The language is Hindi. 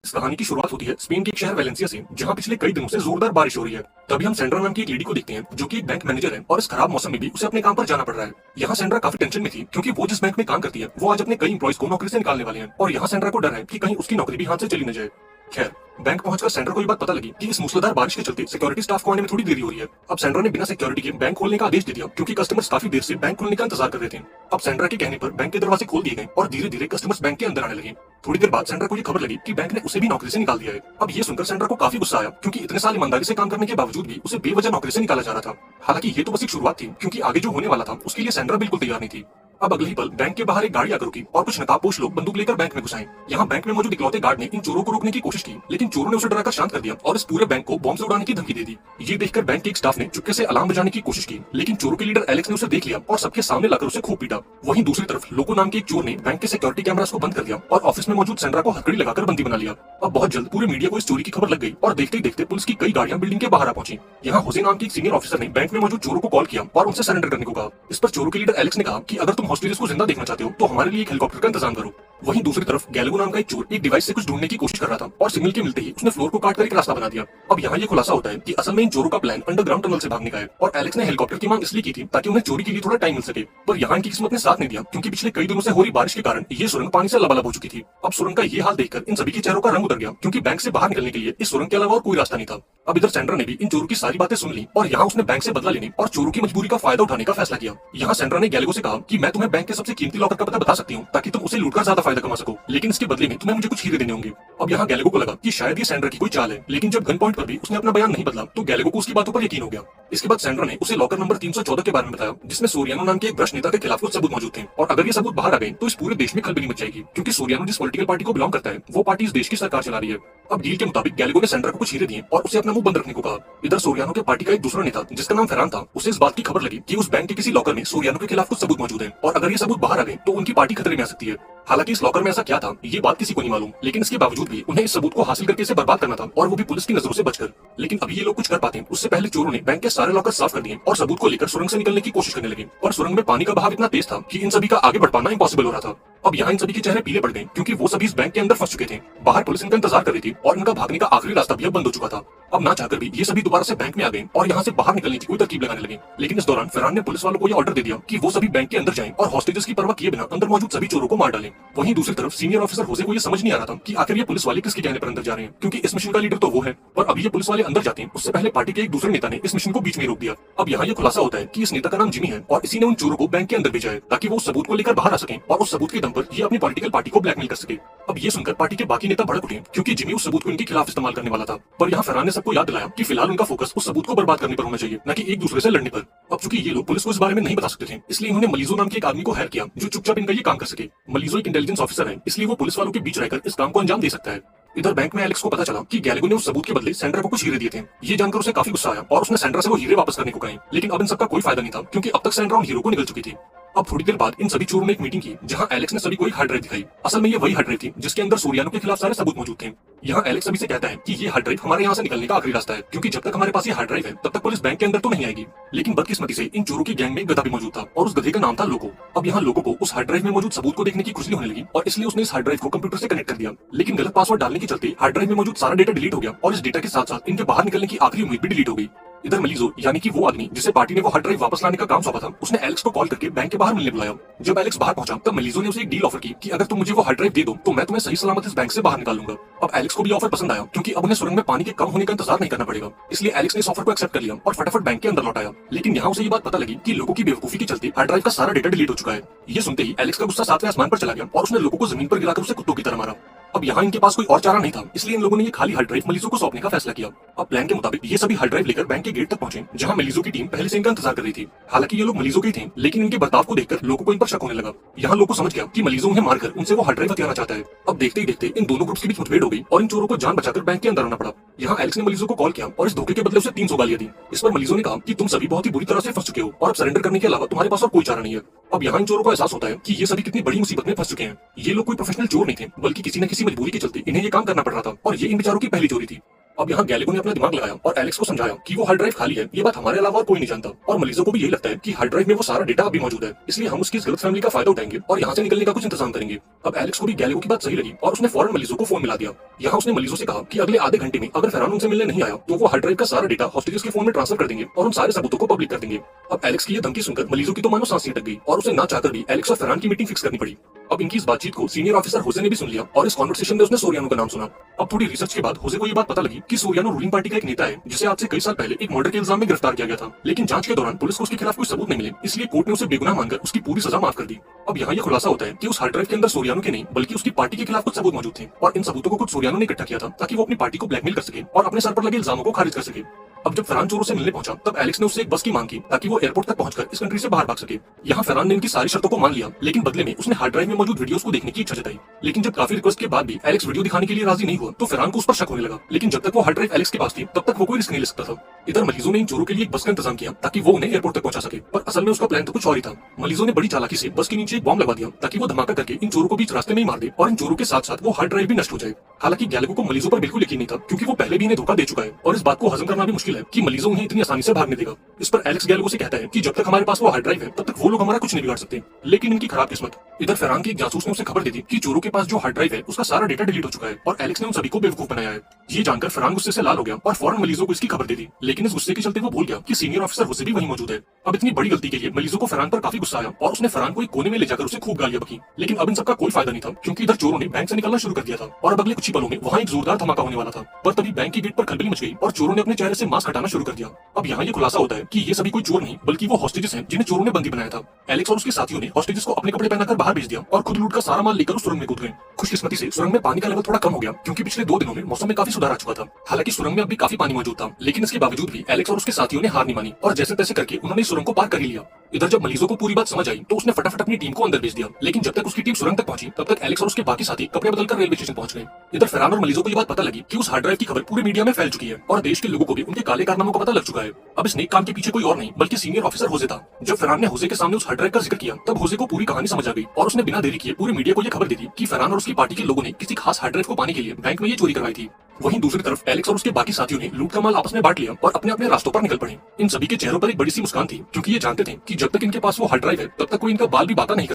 इस कहानी की शुरुआत होती है स्पेन के एक शहर वेलेंसिया से, जहां पिछले कई दिनों से जोरदार बारिश हो रही है। तभी हम सेंड्रा नाम की एक लेडी को देखते हैं, जो कि एक बैंक मैनेजर है और इस खराब मौसम में भी उसे अपने काम पर जाना पड़ रहा है। यहाँ सेंड्रा काफी टेंशन में थी, क्योंकि वो जिस बैंक में काम करती है वो आज अपने कई एम्प्लॉइज को नौकरी से निकालने वाले हैं और यहाँ सेंड्रा को डर है कि कहीं उसकी नौकरी भी हाथ से चली न जाए। खैर, बैंक पहुंचकर सेंड्रा को ये बात पता लगी कि इस मूसलाधार बारिश के चलते सिक्योरिटी स्टाफ को आने में थोड़ी देरी हो रही है। अब सेंड्रा ने बिना सिक्योरिटी के बैंक खोलने का आदेश दे दिया, क्योंकि कस्टमर्स काफी देर से बैंक खोलने का इंतजार कर रहे थे। अब सेंड्रा के कहने पर बैंक के दरवाजे खोल दिए गए और धीरे धीरे कस्टमर्स बैंक के अंदर आने लगे। थोड़ी देर बाद सेंड्रा को ये खबर लगी कि बैंक ने उसे भी नौकरी से निकाल दिया है। अब ये सुनकर सेंड्रा को काफी गुस्सा आया, क्योंकि इतने साल ईमानदारी से काम करने के बावजूद भी उसे बेवजह नौकरी से निकाला जा रहा था। हालांकि ये तो बस एक शुरुआत थी, क्योंकि आगे जो होने वाला था उसके लिए सेंड्रा बिल्कुल तैयार नहीं थी। अब अगले ही पल बैंक के बाहर एक गाड़ी आकर रुकी और कुछ नकाबपोश लोग बंदूक लेकर बैंक में घुस आए। यहाँ बैंक में मौजूद इकलौते गार्ड ने इन चोरों को रोकने की कोशिश की, लेकिन चोरों ने उसे डराकर शांत कर दिया और इस पूरे बैंक को बॉम्ब से उड़ाने की धमकी दे दी। ये देखकर बैंक के एक स्टाफ ने चुपके से अलार्म बजाने की कोशिश की, लेकिन चोरों के लीडर एलेक्स ने उसे देख लिया और सबके सामने लाकर उसे खूब पीटा। वहीं दूसरी तरफ लोको नाम के एक चोर ने बैंक के सिक्योरिटी कैमरास को बंद कर दिया और ऑफिस में मौजूद सेंड्रा को हथकड़ी लगाकर बंदी बना लिया। अब बहुत जल्द पूरे मीडिया को इस चोरी की खबर लग गई और देखते ही देखते पुलिस की कई गाड़ियां बिल्डिंग के बाहर आ पहुंची। यहाँ होसे नाम के एक सीनियर ऑफिसर ने बैंक में मौजूद चोरों को कॉल किया और उनसे सरेंडर करने को कहा। इस पर चोरों के लीडर एलेक्स ने कहा कि अगर तुम हॉस्टेजेस को जिंदा देखना चाहते हो तो हमारे लिए एक हेलीकॉप्टर का इंतजाम करो। वहीं दूसरी तरफ गैलेगो नाम का एक चोर एक डिवाइस से कुछ ढूंढने की कोशिश कर रहा था और सिग्नल के मिलते ही उसने फ्लोर को काटकर एक रास्ता बना दिया। अब यहाँ ये खुलासा होता है कि असल में इन चोरों का प्लान अंडरग्राउंड टनल से भागने का है और एलेक्स ने हेलीकॉप्टर की मांग इसलिए की थी ताकि उन्हें चोरी के लिए थोड़ा टाइम मिल सके। पर यहाँ इनकी किस्मत ने साथ नहीं दिया, क्योंकि पिछले कई दिनों से हो रही बारिश के कारण ये सुरंग पानी से लबालब हो चुकी थी। अब सुरंग का ये हाल देखकर इन सभी के चेहरों का रंग उतर गया, क्योंकि बैंक से बाहर निकलने के लिए इस सुरंग के अलावा और कोई रास्ता नहीं था। अब इधर सेंड्रा ने भी इन चोरों की सारी बातें सुन ली और यहाँ उसने बैंक से बदला लेने और चोरों की मजबूरी का फायदा उठाने का फैसला किया। यहाँ सेंड्रा ने गैलेगो से कहा कि मैं तुम्हें बैंक के सबसे कीमती लॉकर का पता बता सकती हूँ, ताकि तुम उसे लूटकर ज्यादा फायदा कमा सको, लेकिन इसके बदले में तुम्हें मुझे कुछ हीरे देने होंगे। अब यहाँ गैलेगो को लगा कि शायद ये सेंड्रा की कोई चाल है, लेकिन जब गन पॉइंट पर भी उसने अपना बयान नहीं बदला तो गैलेगो को उसकी बातों पर यकीन हो गया। इसके बाद सेंड्रा ने उसे लॉकर नंबर 314 के बारे में बताया, जिसमें सोरियानो नाम के एक भ्रष्ट नेता के खिलाफ कुछ सबूत मौजूद थे और अगर ये सबूत बाहर आ गए तो इस पूरे देश में खलबली मच जाएगी, क्योंकि सोरियानो जिस पॉलिटिकल पार्टी को बिलोंग करता है वो पार्टी इस देश की सरकार चला रही है। अब डील के मुताबिक गैलेगो ने सेंड्रा को कुछ हीरे दिए और उसे अपना मुंह बंद रखने को कहा। इधर सोरियानो के पार्टी का एक दूसरा नेता जिसका नाम फैरान था, उसे इस बात की खबर लगी कि उस बैंक के किसी लॉकर में सोरियानो के खिलाफ कुछ सबूत मौजूद है और अगर ये सबूत बाहर आ गए तो उनकी पार्टी खतरे में आ सकती है। हालांकि इस लॉकर में ऐसा क्या था ये बात किसी को नहीं मालूम, लेकिन इसके बावजूद भी उन्हें इस सबूत को हासिल करके इसे बर्बाद करना था और वो भी पुलिस की नजरों से बचकर। लेकिन अभी ये लोग कुछ कर पाते उससे पहले चोरों ने बैंक के सारे लॉकर साफ कर दिए और सबूत को लेकर सुरंग से निकलने की कोशिश करने लगे। और सुरंग में पानी का बहाव इतना तेज था कि इन सभी का आगे बढ़ पाना इम्पॉसिबल हो रहा था। अब यहाँ इन सभी के चेहरे पीले पड़ गए, क्योंकि वो सभी इस बैंक के अंदर फंस चुके थे। बाहर पुलिस इनका इंतजार कर रही थी और इनका भागने का आखिरी रास्ता भी अब बंद हो चुका था। अब ना चाहकर भी ये सभी दोबारा से बैंक में आ गए और यहाँ से बाहर निकलने की कोई तरकीब लगाने लगे। लेकिन इस दौरान फरहान ने पुलिस वालों को यह ऑर्डर दे दिया कि वो सभी बैंक के अंदर जाएं और हॉस्टेजेस की परवाह किए बिना अंदर मौजूद सभी चोरों को मार डालें। वहीं दूसरी तरफ सीनियर ऑफिसर होसे को ये समझ नहीं आ रहा था कि आखिर ये पुलिस वाले किसके कहने पर अंदर जा रहे हैं, क्योंकि इस मिशन का लीडर तो वो है। और अभी ये पुलिस वाले अंदर जाते हैं उससे पहले पार्टी के एक दूसरे नेता ने इस मिशन को बीच में रोक दिया। अब यहाँ ये खुलासा होता है कि इस नेता का नाम जिमी है और इसी ने उन चोरों को बैंक के अंदर भेजा है ताकि वो उस सबूत को लेकर बाहर आ सकें और उस सबूत के दम पर ये अपनी पॉलिटिकल पार्टी को ब्लैकमेल कर सके। अब ये सुनकर पार्टी के बाकी नेता भड़क उठे, क्योंकि जिमी उस सबूत को इनके खिलाफ इस्तेमाल करने वाला था। पर यहाँ फरहान ने सबको याद दिलाया कि फिलहाल उनका फोकस उस सबूत को बर्बाद करने पर होना चाहिए, न कि एक दूसरे से लड़ने पर। अब चूंकि ये लोग पुलिस को इस बारे में नहीं बता सकते थे, इसलिए इन्होंने मलीजो नाम के एक आदमी को हायर किया जो चुपचाप इनका ये काम कर सके। मलीजो एक इंटेलिजेंस ऑफिसर है, इसलिए वो पुलिस वालों के बीच रहकर इस काम को अंजाम दे सकता है। इधर बैंक में एलेक्स को पता चला कि गैलेगो ने उस सबूत के बदले सेंड्रा को कुछ हीरे दिए थे। ये जानकर उसे काफी गुस्सा आया और उसने सेंड्रा से वो हीरे वापस करने को कहे, लेकिन अब इन सबका कोई फायदा नहीं था, क्योंकि अब तक सेंड्रा उन हीरो को निकल चुकी थी। अब थोड़ी देर बाद इन सभी चोरों ने एक मीटिंग की, जहां एलेक्स ने सभी को एक हार्ड ड्राइव दिखाई। असल में ये वही हार्ड ड्राइव थी जिसके अंदर सोरियानो के खिलाफ सारे सबूत मौजूद थे। यहाँ एलेक्स सभी से कहता है कि ये हार्ड ड्राइव हमारे यहाँ से निकलने का आखिरी रास्ता है, क्योंकि जब तक हमारे पास ये हार्ड ड्राइव है तब तक पुलिस बैंक के अंदर तो नहीं आएगी। लेकिन बदकिस्मती से इन चोरों की गैंग में एक गधा भी मौजूद था और उस गधे का नाम था लोको। अब यहाँ लोको को उस हार्ड ड्राइव में मौजूद सबूत को देखने की खुजली होने लगी और इसलिए उसने इस हार्ड ड्राइव को कंप्यूटर से कनेक्ट कर दिया, लेकिन गलत पासवर्ड डालने के चलते हार्ड ड्राइव में मौजूद सारा डेटा डिलीट हो गया और इस डेटा के साथ साथ इनके बाहर निकलने की आखिरी उम्मीद भी डिलीट हो गई। इधर मलीजो यानी कि वो आदमी जिसे पार्टी ने वो हार्ड ड्राइव वापस लाने का काम सौंपा था, उसने एलेक्स को कॉल करके बैंक के बाहर मिलने बुलाया। जब एलेक्स बाहर पहुंचा तब मलीजो ने उसे एक डील ऑफर की कि अगर तुम मुझे वो हार्ड ड्राइव दे दो तो मैं तुम्हें सही सलामत इस बैंक से बाहर निकाल लूंगा। अब एलेक्स को भी ऑफर पसंद आया, क्योंकि अब उन्हें सुरंग में पानी के कम होने का इंतजार नहीं करना पड़ेगा, इसलिए एलेक्स ने इस ऑफर को एक्सेप्ट कर लिया और फटाफट बैंक के अंदर लौट आया। लेकिन यहाँ उसे ये बात पता लगी कि लोगों की बेवकूफी के चलते हार्ड ड्राइव का सारा डेटा डिलीट हो चुका है। ये सुनते ही एलेक्स का गुस्सा सातवें आसमान पर चला गया और उसने लोगों को जमीन पर गिराकर उसे कुत्तों की तरह मारा। अब यहाँ इनके पास कोई और चारा नहीं था, इसलिए इन लोगों ने ये खाली हार्ड ड्राइव मलीजो को सौंपने का फैसला किया। अब प्लान के मुताबिक ये सभी हार्ड ड्राइव लेकर बैंक के गेट तक पहुंचे, जहाँ मलीजो की टीम पहले से इनका इंतजार कर रही थी। हालांकि ये लोग मलीजो के ही थे, लेकिन इनके बर्ताव को देखकर लोगों को इन पर शक होने लगा। यहाँ लोगों को समझ गया कि मलीजो उन्हें मारकर उनसे वो हार्ड ड्राइव हथियाना चाहता है। अब देखते ही देखते इन दोनों ग्रुप्स के बीच मुठभेड़ हो गई और इन चोरों को जान बचाकर बैंक के अंदर आना पड़ा। यहाँ एलेक्स ने मलीजो को कॉल किया और इस धोखे के बदले उसे 300 गालियां दी। इस पर मलीजो ने कहा कि तुम सभी बहुत ही बुरी तरह से फंस चुके हो और अब सरेंडर करने के अलावा तुम्हारे पास और कोई चारा नहीं है। अब यहाँ इन चोरों को एहसास होता है कि ये सभी कितनी बड़ी मुसीबत में फंस चुके हैं। ये लोग कोई प्रोफेशनल चोर नहीं थे, बल्कि किसी न किसी मजबूरी के चलते इन्हें ये काम करना पड़ रहा था और ये इन बेचारों की पहली चोरी थी। अब यहाँ गैलेगो ने अपना दिमाग लगाया और एलेक्स को समझाया कि वो हार्ड ड्राइव खाली है, ये बात हमारे अलावा और कोई नहीं जानता। और मलीजो को भी यही लगता है कि हार्ड ड्राइव में वो सारा डेटा अभी मौजूद है, इसलिए हम उसकी इस गलत फैमिली का फायदा उठाएंगे और यहाँ से निकलने का कुछ इंतजाम करेंगे। अब एलेक्स को भी गैलेगो की बात सही लगी और उसने फौरन मलीजो को फोन मिला दिया। यहाँ उसने मलीजो से कहा कि अगले आधे घंटे में अगर फरहान उनसे मिलने नहीं आया तो वो हार्ड ड्राइव का सारा डेटा हॉस्टेजेस के फोन में ट्रांसफर कर देंगे और उन सारे सबूतों को पब्लिक कर देंगे। अब एलेक्स की ये धमकी सुनकर मलीजो की तो मानो सांस अटक गई और उसे ना चाहकर भी एलेक्स और फरहान की मीटिंग फिक्स करनी पड़ी। अब इनकी इस बातचीत को सीनियर ऑफिसर होसे ने भी सुन लिया और इस कॉन्वर्सेशन में उसने सोरियानो का नाम सुना। अब थोड़ी रिसर्च के बाद होसे को ये बात पता लगी कि सोरियानो रूलिंग पार्टी का एक नेता है जिसे आज से कई साल पहले एक मर्डर के इल्जाम में गिरफ्तार किया गया था, लेकिन जांच के दौरान पुलिस को उसके खिलाफ कोई सबूत नहीं मिले, इसलिए कोर्ट ने उसे बेगुनाह मानकर उसकी पूरी सजा माफ कर दी। अब यहाँ ये खुलासा होता है कि उस हार्ड ड्राइव के अंदर सोरियानो के नहीं बल्कि उसकी पार्टी के खिलाफ कुछ सबूत मौजूद थे और इन सबूतों को खुद सोरियानो ने इकट्ठा किया था ताकि वो अपनी पार्टी को ब्लैकमेल कर सके और अपने सर पर लगे इल्जामों को खारिज कर सके। अब जब फरहान चोरों से मिलने पहुंचा तब एलेक्स ने उससे एक बस की मांग की ताकि वो एयरपोर्ट तक पहुंचकर इस कंट्री से बाहर भाग सके। यहाँ फरहान ने इनकी सारी शर्तों को मान लिया, लेकिन बदले में उसने हार्ड ड्राइव में मौजूद वीडियोस को देखने की इच्छा जताई। लेकिन जब काफी रिक्वेस्ट के बाद भी एलेक्स वीडियो दिखाने के लिए राजी नहीं हुआ तो फरहान को उस पर शक होने लगा, लेकिन जब तक वो हार्ड ड्राइव एलेक्स के पास थी तब तक वो कोई रिस्क नहीं ले सकता था। इधर मलीजो ने इन चोरों के लिए एक बस का इंतजाम किया ताकि वो उन्हें एयरपोर्ट तक पहुंचा सके, पर असल में उसका प्लान तो कुछ और ही था। मलीजो ने बड़ी चालाकी से बस के नीचे एक बॉम्ब लगा दिया ताकि वो धमाका करके इन चोरों को बीच रास्ते में ही मार दे और इन चोरों के साथ साथ वो हार्ड ड्राइव भी नष्ट हो जाए। हालांकि गैलेगो को मलीजो पर बिल्कुल यकीन नहीं था क्योंकि वो पहले भी इन्हें धोखा दे चुका है और इस बात को हजम करना भी मुश्किल है कि मलीजो उन्हें इतनी आसानी से भागने देगा। इस पर एलेक्स गैलेगो से कहता है कि जब तक हमारे पास वो हार्ड ड्राइव है तब तक वो लोग हमारा कुछ नहीं बिगाड़ सकते, लेकिन इनकी खराब किस्मत। इधर फरहान के एक जासूस ने उसे खबर दे दी कि चोरों के पास जो हार्ड ड्राइव है उसका सारा डेटा डिलीट हो चुका है और एलेक्स ने उन सभी को बेवकूफ बनाया है। ये जानकर फरहान गुस्से से लाल हो गया और फौरन मलीजो को इसकी खबर दे दी, लेकिन इस गुस्से के चलते वो भूल गया कि सीनियर ऑफिसर होसे भी वहीं मौजूद है। अब इतनी बड़ी गलती के लिए मलीजो को फरहान पर काफी गुस्सा आया और उसने फरहान को एक कोने में ले जाकर उसे खूब गालियां बकी, लेकिन अब इन सबका कोई फायदा नहीं था क्योंकि इधर चोरों ने बैंक से निकलना शुरू कर दिया था और अब अगले कुछ ही पलों में वहाँ एक जोरदार धमाका होने वाला था। पर तभी बैंक की गेट पर खलबली मच गई और चोरों ने अपने चेहरे से मास्क हटाना शुरू कर दिया। अब यहाँ ये खुलासा होता है कि ये सभी कोई चोर नहीं बल्कि वो हॉस्टेजेस हैं जिन्हें चोरों ने बंदी बनाया था। एलेक्स और उसके साथियों ने हॉस्टेजेस को अपने कपड़े पहनाकर बाहर भेज दिया और खुद लूट का सारा माल लेकर उस सुरंग में कूद गए। खुशकिस्मती से सुरंग में पानी का लेवल थोड़ा कम हो गया क्योंकि पिछले 2 दिनों में मौसम में काफी सुधार आ चुका था। हालांकि सुरंग में अब भी काफी पानी मौजूद था, लेकिन इसके बावजूद भी एलेक्स और उसके साथियों ने हार नहीं मानी और जैसे तैसे करके उन्होंने सुरंग को पार कर ही लिया। इधर जब मलीजो को पूरी बात समझ आई तो उसने फटाफट अपनी टीम को अंदर भेज दिया, लेकिन जब तक उसकी टीम सुरंग तक पहुंची तब तक एलेक्स और उसके बाकी साथी कपड़े बदलकर रेलवे स्टेशन पहुंच गए। इधर फरहान और मलीजो को ये बात पता लगी कि उस हार्ड ड्राइव की खबर पूरे मीडिया में फैल चुकी है और देश के लोगों को भी उनके काले कारनामों का पता लग चुका है। अब इस नेक काम के पीछे कोई और नहीं बल्कि सीनियर ऑफिसर होसे था। जब फरहान ने होसे के सामने उस हार्ड ड्राइव का जिक्र किया तब होसे को पूरी कहानी समझ आ गई और उसने बिना देरी किए पूरे मीडिया को ये खबर दे दी कि फरहान और उसकी पार्टी के लोगों ने किसी खास हार्ड ड्राइव को पाने के लिए बैंक में ये चोरी करवाई थी। वहीं दूसरी तरफ एलेक्स और उसके बाकी साथियों ने लूट का माल आपस में बांट लिया और अपने अपने रास्तों पर निकल पड़े। इन सभी के चेहरों पर एक बड़ी सी मुस्कान थी क्योंकि ये जानते थे कि जब तक इनके पास वो हार्ड ड्राइव है तब तक कोई इनका बाल भी बाका नहीं कर